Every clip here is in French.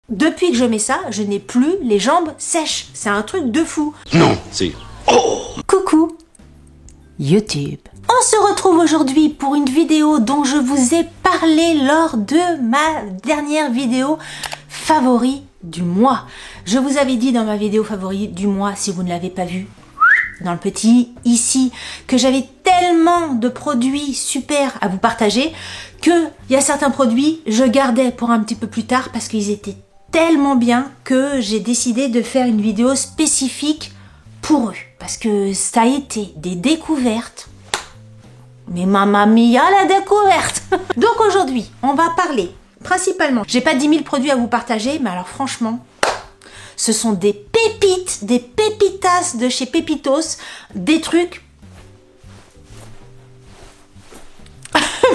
Depuis que je mets ça, je n'ai plus les jambes sèches. C'est un truc de fou. Non, c'est... Oh! Coucou YouTube. On se retrouve aujourd'hui pour une vidéo dont je vous ai parlé lors de ma dernière vidéo favori du mois. Je vous avais dit dans ma vidéo favori du mois, si vous ne l'avez pas vue, dans le petit ici, que j'avais tellement de produits super à vous partager que il y a certains produits je gardais pour un petit peu plus tard parce qu'ils étaient tellement bien que j'ai décidé de faire une vidéo spécifique pour eux parce que ça a été des découvertes. Mais mamma mia la découverte. Donc aujourd'hui on va parler principalement, j'ai pas 10 000 produits à vous partager, mais alors franchement ce sont des pépites, des pépitas de chez Pépitos, des trucs,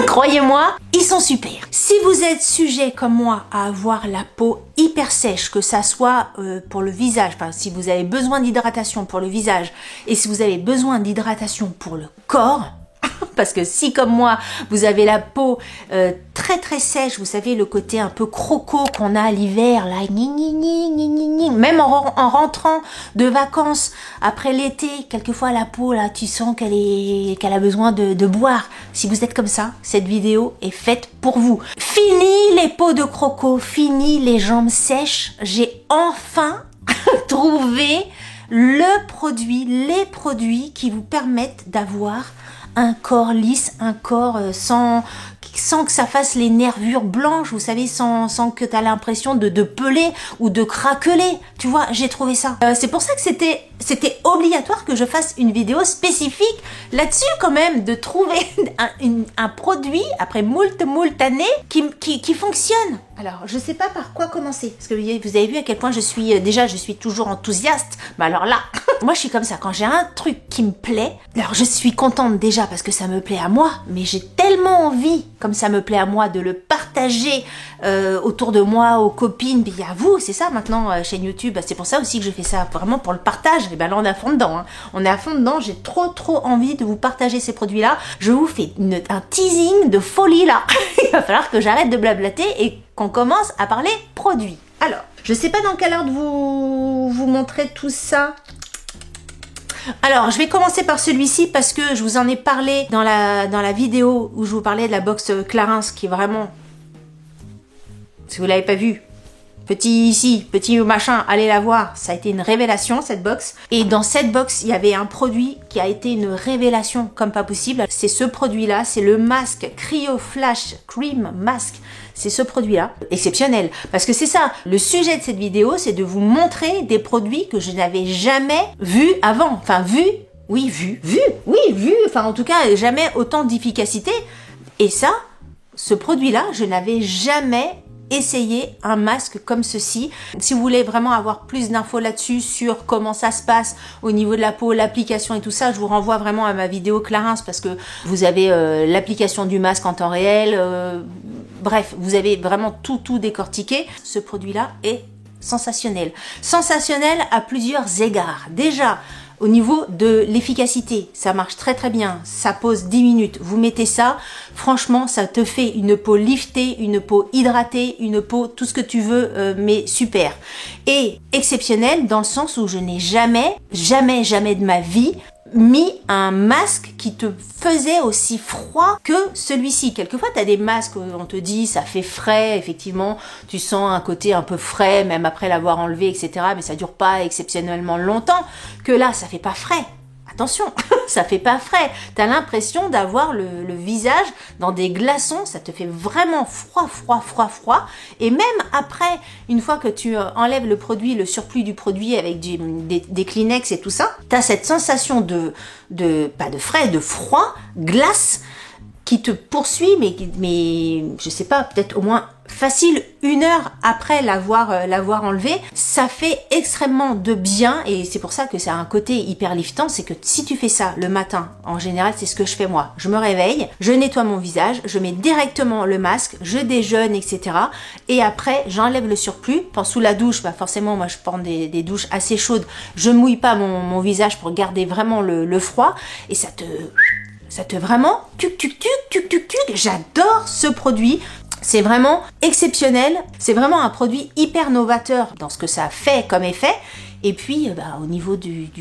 croyez-moi, ils sont super. Si vous êtes sujet comme moi à avoir la peau hyper sèche, que ça soit pour le visage, enfin si vous avez besoin d'hydratation pour le visage, et si vous avez besoin d'hydratation pour le corps, parce que si comme moi vous avez la peau très sèche, vous savez le côté un peu croco qu'on a l'hiver là, même en rentrant de vacances après l'été, quelquefois la peau là tu sens qu'elle a besoin de boire. Si vous êtes comme ça, cette vidéo est faite pour vous. Fini les peaux de croco, fini les jambes sèches, j'ai enfin trouvé les produits qui vous permettent d'avoir un corps lisse, un corps sans que ça fasse les nervures blanches, vous savez, sans que tu as l'impression de peler ou de craqueler. Tu vois, j'ai trouvé ça. C'est pour ça que c'était obligatoire que je fasse une vidéo spécifique là-dessus quand même, de trouver un produit après moult années qui fonctionne. Alors, je sais pas par quoi commencer, parce que vous avez vu à quel point je suis toujours enthousiaste. Mais alors là, moi je suis comme ça, quand j'ai un truc qui me plaît, alors je suis contente déjà parce que ça me plaît à moi, mais j'ai tellement envie, comme ça me plaît à moi, de le partager autour de moi, aux copines, puis à vous, c'est ça maintenant, chaîne YouTube, c'est pour ça aussi que je fais ça, vraiment pour le partage. Et ben là on est à fond dedans, hein. On est à fond dedans, j'ai trop envie de vous partager ces produits-là. Je vous fais un teasing de folie là. Il va falloir que j'arrête de blablater et qu'on commence à parler produits. Alors, je sais pas dans quel ordre vous montrer tout ça. Alors, je vais commencer par celui-ci parce que je vous en ai parlé dans la vidéo où je vous parlais de la box Clarins qui est vraiment... Si vous l'avez pas vu, petit machin, allez la voir, ça a été une révélation cette box. Et dans cette box, il y avait un produit qui a été une révélation comme pas possible. C'est ce produit-là, c'est le masque Cryo Flash Cream Mask. C'est ce produit-là, exceptionnel. Parce que c'est ça, le sujet de cette vidéo, c'est de vous montrer des produits que je n'avais jamais vus avant. Enfin, vu, enfin en tout cas, jamais autant d'efficacité. Et ça, ce produit-là, je n'avais jamais essayez un masque comme ceci. Si vous voulez vraiment avoir plus d'infos là-dessus sur comment ça se passe au niveau de la peau, l'application et tout ça, je vous renvoie vraiment à ma vidéo Clarins parce que vous avez l'application du masque en temps réel. Bref, vous avez vraiment tout décortiqué. Ce produit-là est sensationnel. Sensationnel à plusieurs égards. Déjà, au niveau de l'efficacité, ça marche très bien, ça pose 10 minutes, vous mettez ça, franchement ça te fait une peau liftée, une peau hydratée, une peau, tout ce que tu veux, mais super. Et exceptionnel dans le sens où je n'ai jamais de ma vie mis un masque qui te faisait aussi froid que celui-ci. Quelquefois, tu as des masques où on te dit ça fait frais, effectivement, tu sens un côté un peu frais, même après l'avoir enlevé, etc. Mais ça dure pas exceptionnellement longtemps, que là, ça fait pas frais. Attention, ça fait pas frais. T'as l'impression d'avoir le visage dans des glaçons, ça te fait vraiment froid. Et même après, une fois que tu enlèves le produit, le surplus du produit avec des Kleenex et tout ça, t'as cette sensation pas de frais, de froid, glace, qui te poursuit, mais je sais pas, peut-être au moins facile 1 heure après l'avoir enlevé. Ça fait extrêmement de bien et c'est pour ça que ça a un côté hyper liftant. C'est que si tu fais ça le matin, en général c'est ce que je fais moi, je me réveille, je nettoie mon visage, je mets directement le masque, je déjeune, etc. Et après j'enlève le surplus. Sous la douche, bah forcément moi je prends des douches assez chaudes, je mouille pas mon visage pour garder vraiment le froid et ça te vraiment tuc, j'adore ce produit. C'est vraiment exceptionnel, c'est vraiment un produit hyper novateur dans ce que ça fait comme effet. Et puis, au niveau du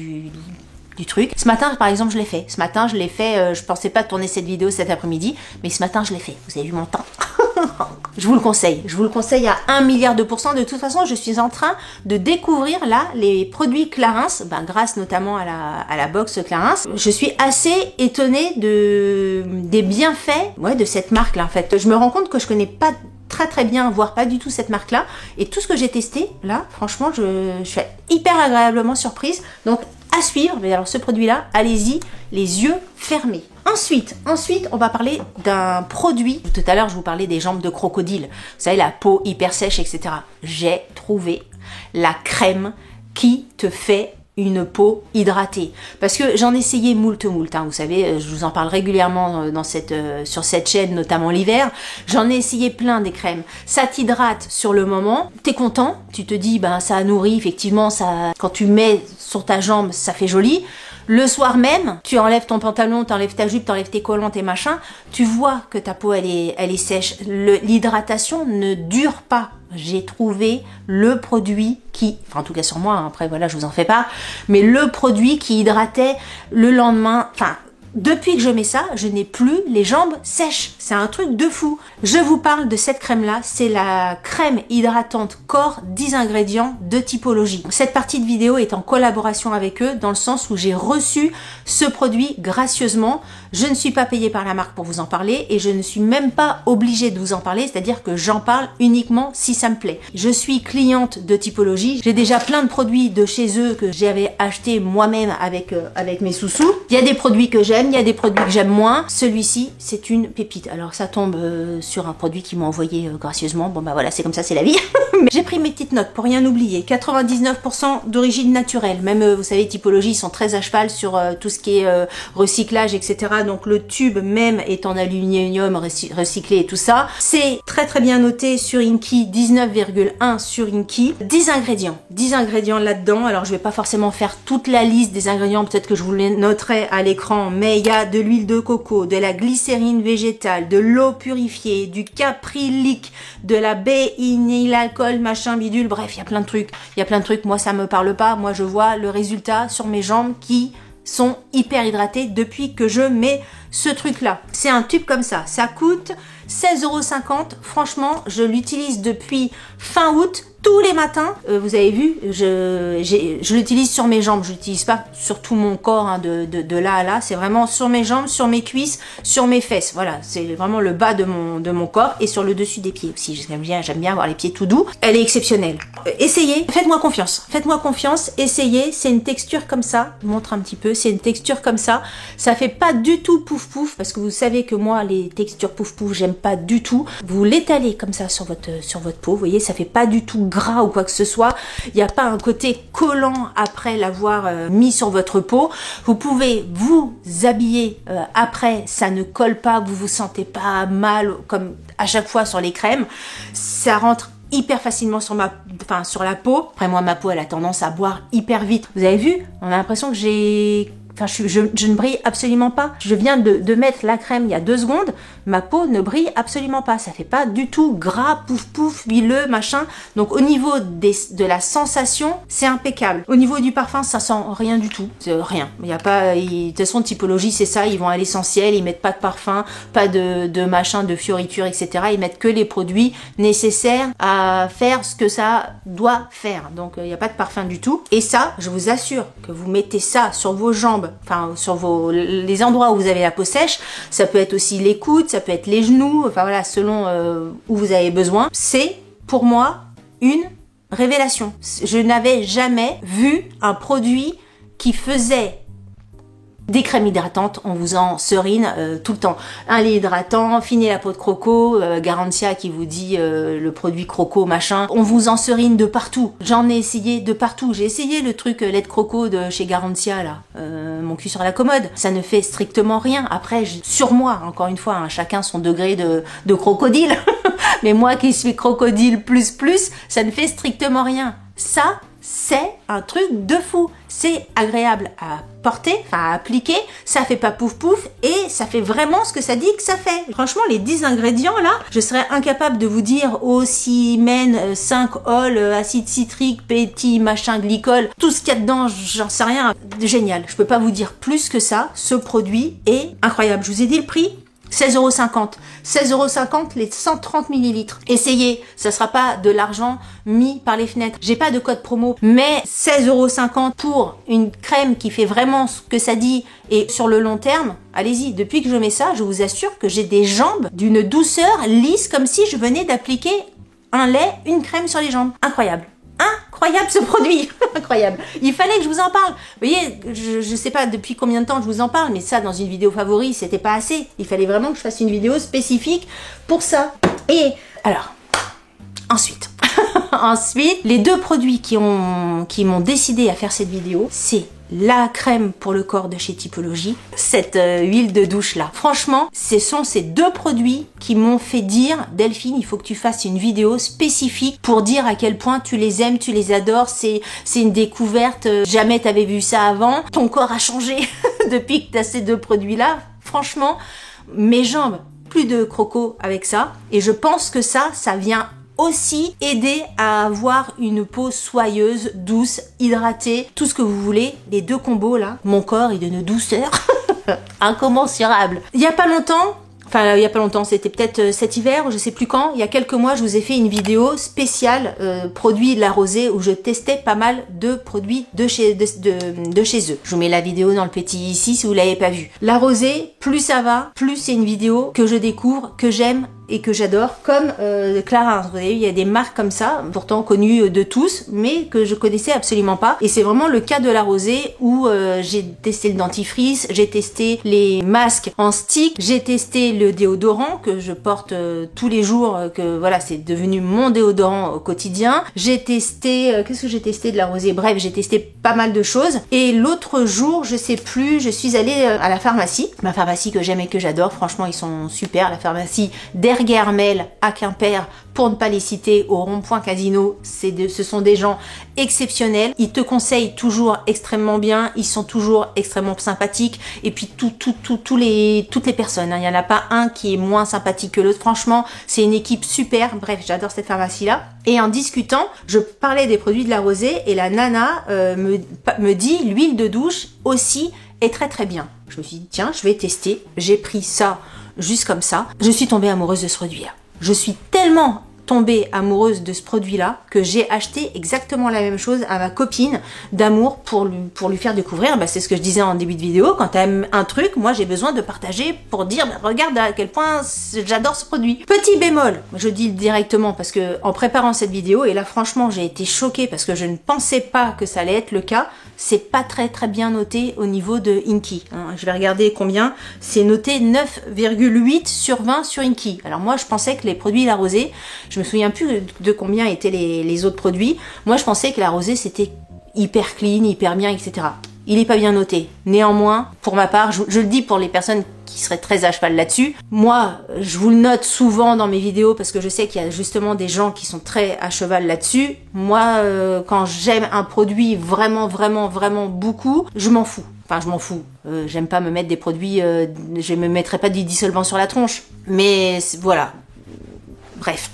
truc. Ce matin, par exemple, je l'ai fait. Ce matin, je l'ai fait, je pensais pas tourner cette vidéo cet après-midi, mais ce matin, je l'ai fait. Vous avez vu mon temps. Je vous le conseille. Je vous le conseille à 1 milliard de pourcents. De toute façon, je suis en train de découvrir là les produits Clarins, grâce notamment à la box Clarins. Je suis assez étonnée des bienfaits de cette marque-là, en fait. Je me rends compte que je connais pas très bien, voire pas du tout cette marque-là. Et tout ce que j'ai testé, là, franchement, je suis hyper agréablement surprise. Donc, à suivre. Mais alors, ce produit-là, allez-y, les yeux fermés. Ensuite, on va parler d'un produit. Tout à l'heure, je vous parlais des jambes de crocodile. Vous savez, la peau hyper sèche, etc. J'ai trouvé la crème qui te fait une peau hydratée. Parce que j'en ai essayé moult. Vous savez, je vous en parle régulièrement sur cette chaîne, notamment l'hiver. J'en ai essayé plein des crèmes. Ça t'hydrate sur le moment. T'es content. Tu te dis, ça nourrit, effectivement, ça, quand tu mets sur ta jambe, ça fait joli. Le soir même, tu enlèves ton pantalon, t'enlèves ta jupe, t'enlèves tes collants, tes machins, tu vois que ta peau, elle est sèche. L'hydratation ne dure pas. J'ai trouvé le produit qui, en tout cas sur moi, après voilà, je vous en fais part, mais le produit qui hydratait le lendemain, depuis que je mets ça, je n'ai plus les jambes sèches. C'est un truc de fou. Je vous parle de cette crème-là. C'est la crème hydratante corps 10 ingrédients de Typologie. Cette partie de vidéo est en collaboration avec eux dans le sens où j'ai reçu ce produit gracieusement. Je ne suis pas payée par la marque pour vous en parler et je ne suis même pas obligée de vous en parler. C'est-à-dire que j'en parle uniquement si ça me plaît. Je suis cliente de Typologie. J'ai déjà plein de produits de chez eux que j'avais acheté moi-même avec mes sous-sous. Il y a des produits que j'aime. Il y a des produits que j'aime moins. Celui-ci, c'est une pépite. Alors, ça tombe sur un produit qu'ils m'ont envoyé gracieusement. Bon, voilà, c'est comme ça, c'est la vie. Mais j'ai pris mes petites notes pour rien oublier. 99% d'origine naturelle. Même, vous savez, Typologie, ils sont très à cheval sur tout ce qui est recyclage, etc. Donc, le tube même est en aluminium recyclé et tout ça. C'est très bien noté sur Inky. 19,1 sur Inky. 10 ingrédients. 10 ingrédients là-dedans. Alors, je vais pas forcément faire toute la liste des ingrédients. Peut-être que je vous les noterai à l'écran, mais il y a de l'huile de coco, de la glycérine végétale, de l'eau purifiée, du caprylique, de la bénylalcool, machin bidule, bref, il y a plein de trucs. Il y a plein de trucs, moi ça me parle pas, moi je vois le résultat sur mes jambes qui sont hyper hydratées depuis que je mets ce truc-là. C'est un tube comme ça coûte 16,50 €. Franchement, je l'utilise depuis fin août. Tous les matins, vous avez vu, je l'utilise sur mes jambes, je l'utilise pas sur tout mon corps de là à là, c'est vraiment sur mes jambes, sur mes cuisses, sur mes fesses, voilà, c'est vraiment le bas de mon corps et sur le dessus des pieds aussi, j'aime bien avoir les pieds tout doux. Elle est exceptionnelle. Essayez, faites-moi confiance, essayez, c'est une texture comme ça, je vous montre un petit peu, c'est une texture comme ça fait pas du tout pouf pouf, parce que vous savez que moi, les textures pouf pouf, j'aime pas du tout. Vous l'étalez comme ça sur votre peau, vous voyez, ça fait pas du tout gras ou quoi que ce soit, il n'y a pas un côté collant après l'avoir mis sur votre peau. Vous pouvez vous habiller après, ça ne colle pas, vous vous sentez pas mal comme à chaque fois sur les crèmes, ça rentre hyper facilement sur la peau. Après moi, ma peau elle a tendance à boire hyper vite. Vous avez vu, on a l'impression que je ne brille absolument pas. Je viens de mettre la crème il y a 2 secondes. Ma peau ne brille absolument pas. Ça fait pas du tout gras, pouf pouf, huileux, machin. Donc au niveau de la sensation, c'est impeccable. Au niveau du parfum, ça sent rien du tout. Rien. Il y a pas. De toute façon, Typologie, c'est ça. Ils vont à l'essentiel. Ils mettent pas de parfum, pas de machin, de fioritures, etc. Ils mettent que les produits nécessaires à faire ce que ça doit faire. Donc il n'y a pas de parfum du tout. Et ça, je vous assure que vous mettez ça sur vos jambes, sur les endroits où vous avez la peau sèche, ça peut être aussi les coudes, ça peut être les genoux, voilà, selon où vous avez besoin. C'est pour moi une révélation. Je n'avais jamais vu un produit qui faisait des crèmes hydratantes, on vous en serine tout le temps. Un lait hydratant, fini la peau de croco, Garantia qui vous dit le produit croco machin, on vous en serine de partout. J'en ai essayé de partout. J'ai essayé le truc lait de croco de chez Garantia là, mon cul sur la commode. Ça ne fait strictement rien. Après, sur moi, encore une fois, chacun son degré de crocodile. Mais moi qui suis crocodile plus, ça ne fait strictement rien. Ça, c'est un truc de fou. C'est agréable à porter, enfin à appliquer, ça fait pas pouf pouf et ça fait vraiment ce que ça dit que ça fait. Franchement, les 10 ingrédients là, je serais incapable de vous dire cimène, 5 ol, acide citrique, petit machin, glycol, tout ce qu'il y a dedans, j'en sais rien. Génial, je peux pas vous dire plus que ça. Ce produit est incroyable. Je vous ai dit le prix, 16,50 €. 16,50 € les 130 ml. Essayez, ça sera pas de l'argent mis par les fenêtres. J'ai pas de code promo, mais 16,50 € pour une crème qui fait vraiment ce que ça dit et sur le long terme, allez-y. Depuis que je mets ça, je vous assure que j'ai des jambes d'une douceur lisse comme si je venais d'appliquer un lait, une crème sur les jambes. Incroyable. Incroyable ce produit, incroyable. Il fallait que je vous en parle. Vous voyez, je sais pas depuis combien de temps je vous en parle, mais ça dans une vidéo favori, c'était pas assez. Il fallait vraiment que je fasse une vidéo spécifique pour ça. Et alors, ensuite, les deux produits qui m'ont décidé à faire cette vidéo, c'est la crème pour le corps de chez Typologie, cette huile de douche là. Franchement, ce sont ces deux produits qui m'ont fait dire, Delphine, il faut que tu fasses une vidéo spécifique pour dire à quel point tu les aimes, tu les adores, c'est une découverte, jamais t'avais vu ça avant, ton corps a changé depuis que t'as ces deux produits là. Franchement, mes jambes, plus de croco avec ça, et je pense que ça vient aussi aider à avoir une peau soyeuse, douce, hydratée, tout ce que vous voulez. Les deux combos là, mon corps est d'une douceur incommensurable. Il y a pas longtemps, c'était peut-être cet hiver, ou je sais plus quand, il y a quelques mois, je vous ai fait une vidéo spéciale produits de La Rosée où je testais pas mal de produits de chez eux. Je vous mets la vidéo dans le petit ici si vous l'avez pas vue. La Rosée, plus ça va, plus c'est une vidéo que je découvre, que j'aime et que j'adore, comme Clarins. Vous voyez, il y a des marques comme ça, pourtant connues de tous, mais que je connaissais absolument pas. Et c'est vraiment le cas de La Rosée où j'ai testé le dentifrice, j'ai testé les masques en stick, j'ai testé le déodorant que je porte tous les jours, que voilà, c'est devenu mon déodorant au quotidien. J'ai testé, qu'est-ce que j'ai testé de La Rosée? Bref, j'ai testé pas mal de choses. Et l'autre jour, je sais plus, je suis allée à la pharmacie, ma pharmacie que j'aime et que j'adore. Franchement, ils sont super, la pharmacie Hermel à Quimper, pour ne pas les citer, au rond-point Casino. Ce sont des gens exceptionnels. Ils te conseillent toujours extrêmement bien. Ils sont toujours extrêmement sympathiques. Et puis toutes les personnes. Il n'y en a pas un qui est moins sympathique que l'autre. Franchement, c'est une équipe super. Bref, j'adore cette pharmacie-là. Et en discutant, je parlais des produits de La Rosée et la nana me dit l'huile de douche aussi est très très bien. Je me suis dit tiens, je vais tester. J'ai pris ça juste comme ça. Je suis tombée amoureuse de ce produit-là. Je suis tellement tombée amoureuse de ce produit-là que j'ai acheté exactement la même chose à ma copine d'amour pour lui faire découvrir. Bah, c'est ce que je disais en début de vidéo. Quand t'aimes un truc, moi j'ai besoin de partager pour dire bah, regarde à quel point j'adore ce produit. Petit bémol, je dis directement parce que en préparant cette vidéo, et là franchement j'ai été choquée parce que je ne pensais pas que ça allait être le cas, c'est pas très bien noté au niveau de Inky. Je vais regarder combien. C'est noté 9,8 sur 20 sur Inky. Alors moi je pensais que les produits La Rosée, je me souviens plus de combien étaient les autres produits. Moi je pensais que La Rosée c'était hyper clean, hyper bien, etc. Il est pas bien noté. Néanmoins, pour ma part, je le dis pour les personnes qui seraient très à cheval là-dessus. Moi, je vous le note souvent dans mes vidéos parce que je sais qu'il y a justement des gens qui sont très à cheval là-dessus. Moi, quand j'aime un produit vraiment beaucoup, je m'en fous. Enfin, je m'en fous. J'aime pas me mettre des produits, je me mettrai pas du dissolvant sur la tronche. Mais voilà. Bref.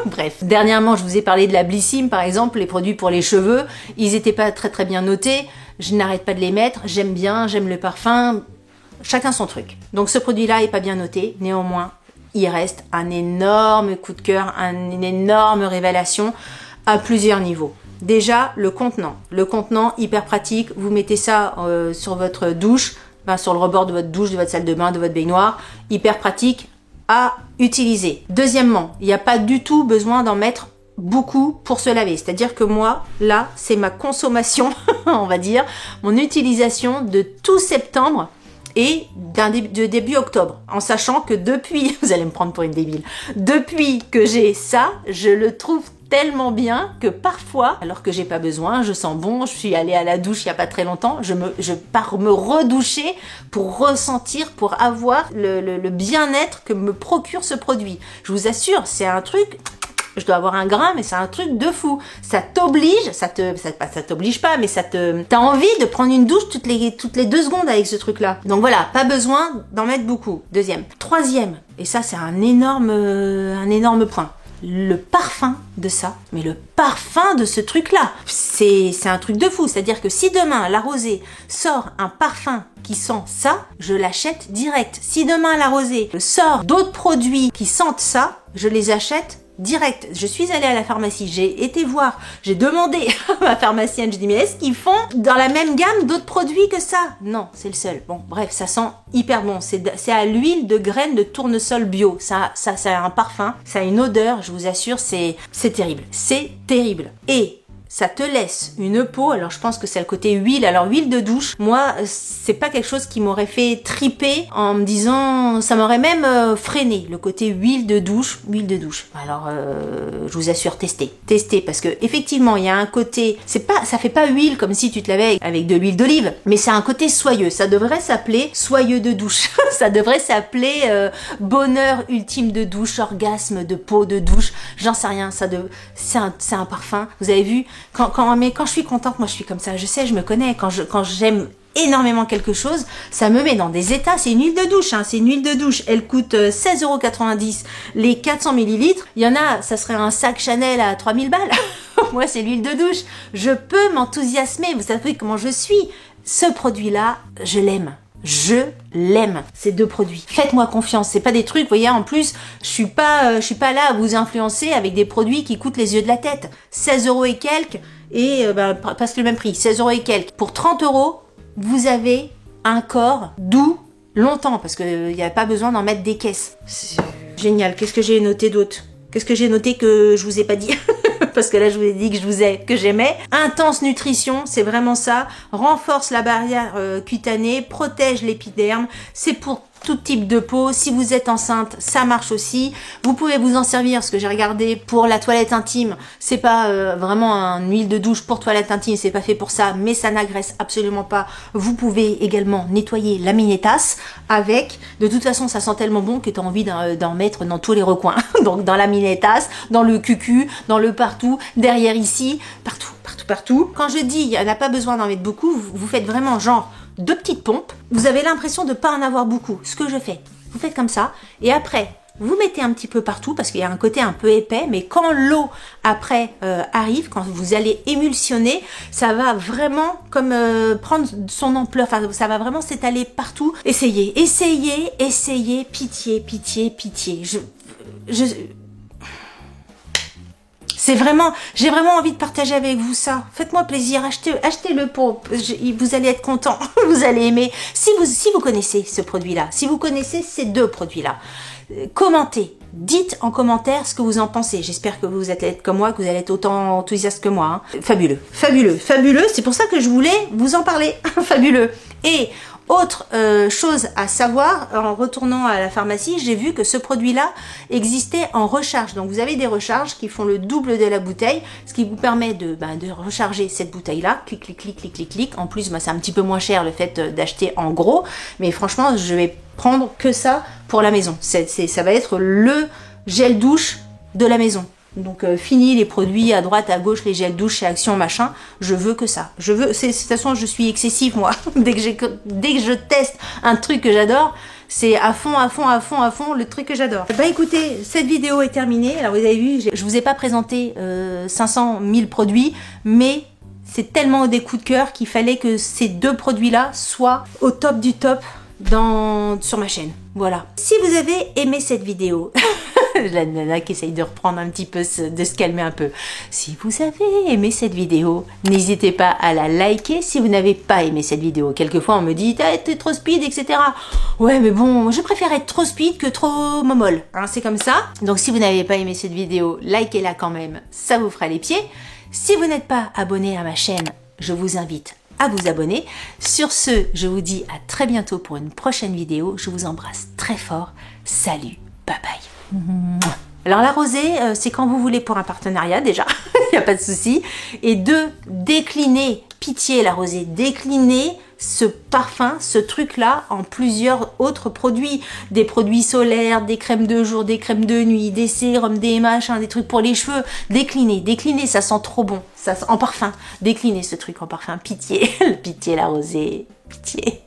Bref. Dernièrement, je vous ai parlé de la Blissim, par exemple, les produits pour les cheveux. Ils étaient pas très bien notés. Je n'arrête pas de les mettre. J'aime bien, j'aime le parfum. Chacun son truc. Donc ce produit-là est pas bien noté. Néanmoins, il reste un énorme coup de cœur, une énorme révélation à plusieurs niveaux. Déjà, le contenant. Le contenant, hyper pratique. Vous mettez ça sur votre douche, sur le rebord de votre douche, de votre salle de bain, de votre baignoire. Hyper pratique à utiliser. Deuxièmement, il n'y a pas du tout besoin d'en mettre beaucoup pour se laver. C'est-à-dire que moi, là, c'est ma consommation, on va dire, mon utilisation de tout septembre et de début octobre. En sachant que depuis, vous allez me prendre pour une débile, depuis que j'ai ça, je le trouve tellement bien que parfois, alors que j'ai pas besoin, je sens bon, je suis allée à la douche il y a pas très longtemps, je pars me redoucher pour ressentir, pour avoir le bien-être que me procure ce produit. Je vous assure, c'est un truc je dois avoir un grain, mais c'est un truc de fou. Ça t'oblige, ça t'oblige pas, mais t'as envie de prendre une douche toutes les 2 secondes avec ce truc-là. Donc voilà, pas besoin d'en mettre beaucoup. Deuxième. Troisième, et ça c'est un énorme point. Le parfum de ça, mais le parfum de ce truc-là, c'est un truc de fou. C'est-à-dire que si demain la Rosée sort un parfum qui sent ça, je l'achète direct. Si demain la Rosée sort d'autres produits qui sentent ça, je les achète direct. Je suis allée à la pharmacie, j'ai été voir, j'ai demandé à ma pharmacienne, je dis mais est-ce qu'ils font dans la même gamme d'autres produits que ça? Non, c'est le seul. Bon, bref, ça sent hyper bon. C'est à l'huile de graines de tournesol bio. Ça a un parfum, ça a une odeur, je vous assure, c'est terrible. C'est terrible. Et ça te laisse une peau, alors je pense que c'est le côté huile, alors huile de douche, moi c'est pas quelque chose qui m'aurait fait triper en me disant, ça m'aurait même freiné, le côté huile de douche. Alors je vous assure, testez parce que effectivement il y a un côté, ça fait pas huile comme si tu te lavais avec de l'huile d'olive, mais c'est un côté soyeux, ça devrait s'appeler soyeux de douche, ça devrait s'appeler bonheur ultime de douche, orgasme de peau de douche, j'en sais rien, c'est un parfum, vous avez vu. Quand je suis contente, moi je suis comme ça, je sais, je me connais, quand j'aime énormément quelque chose, ça me met dans des états. C'est une huile de douche, c'est une huile de douche, elle coûte 16,90 € les 400 ml, il y en a, ça serait un sac Chanel à 3000 balles. Moi c'est l'huile de douche, je peux m'enthousiasmer, vous savez comment je suis, ce produit-là, je l'aime. Ces 2 produits. Faites-moi confiance, c'est pas des trucs, vous voyez, en plus, je suis pas là à vous influencer avec des produits qui coûtent les yeux de la tête. 16 € et quelques, et presque le même prix, 16 € et quelques. Pour 30 €, vous avez un corps doux longtemps, parce qu'il n'y a pas besoin d'en mettre des caisses. C'est génial. Qu'est-ce que j'ai noté d'autre? Qu'est-ce que j'ai noté que je vous ai pas dit? Parce que là, je vous ai dit que j'aimais. Intense nutrition, c'est vraiment ça. Renforce la barrière cutanée, protège l'épiderme. C'est pour tout type de peau. Si vous êtes enceinte, ça marche aussi. Vous pouvez vous en servir, ce que j'ai regardé pour la toilette intime. C'est pas vraiment une huile de douche pour toilette intime, c'est pas fait pour ça, mais ça n'agresse absolument pas. Vous pouvez également nettoyer la mini-tasse avec. De toute façon, ça sent tellement bon que tu as envie d'en mettre dans tous les recoins. Donc dans la mini-tasse, dans le cucu, dans le partout, derrière ici, partout. Quand je dis il n'y en a pas besoin d'en mettre beaucoup, vous faites vraiment genre 2 petites pompes, vous avez l'impression de ne pas en avoir beaucoup. Ce que je fais, vous faites comme ça, et après, vous mettez un petit peu partout, parce qu'il y a un côté un peu épais, mais quand l'eau, après, arrive, quand vous allez émulsionner, ça va vraiment comme prendre son ampleur, enfin, ça va vraiment s'étaler partout. Essayez, pitié. J'ai vraiment envie de partager avec vous ça. Faites-moi plaisir, achetez-le vous allez être content, vous allez aimer. Si vous connaissez ce produit-là, si vous connaissez ces 2 produits-là, commentez, dites en commentaire ce que vous en pensez. J'espère que vous êtes comme moi, que vous allez être autant enthousiaste que moi. Fabuleux. C'est pour ça que je voulais vous en parler. Fabuleux. Et autre chose à savoir, en retournant à la pharmacie, j'ai vu que ce produit-là existait en recharge. Donc vous avez des recharges qui font le double de la bouteille, ce qui vous permet de recharger cette bouteille-là. Clic. En plus, c'est un petit peu moins cher le fait d'acheter en gros, mais franchement, je vais prendre que ça pour la maison. Ça va être le gel douche de la maison. Donc fini les produits à droite, à gauche, les gels douche chez Action machin, je veux que ça. De toute façon je suis excessive moi. dès que je teste un truc que j'adore, c'est à fond le truc que j'adore. Bah écoutez, cette vidéo est terminée. Alors vous avez vu, je vous ai pas présenté 500 000 produits, mais c'est tellement des coups de cœur qu'il fallait que ces 2 produits-là soient au top du top sur ma chaîne. Voilà. Si vous avez aimé cette vidéo, la nana qui essaye de reprendre un petit peu, de se calmer un peu. Si vous avez aimé cette vidéo, n'hésitez pas à la liker. Si vous n'avez pas aimé cette vidéo, quelquefois on me dit t'es trop speed, etc. Ouais, mais bon, je préfère être trop speed que trop momolle. Hein, c'est comme ça. Donc si vous n'avez pas aimé cette vidéo, likez-la quand même. Ça vous fera les pieds. Si vous n'êtes pas abonné à ma chaîne, je vous invite à vous abonner. Sur ce, je vous dis à très bientôt pour une prochaine vidéo. Je vous embrasse très fort. Salut, bye bye. Alors la rosée, c'est quand vous voulez pour un partenariat déjà, il n'y a pas de souci. Et 2, déclinez, pitié la rosée, déclinez ce parfum, ce truc-là, en plusieurs autres produits. Des produits solaires, des crèmes de jour, des crèmes de nuit, des sérums, des machins, des trucs pour les cheveux. Déclinez, ça sent trop bon. Ça, en parfum. Déclinez ce truc en parfum. Pitié, pitié la rosée, pitié.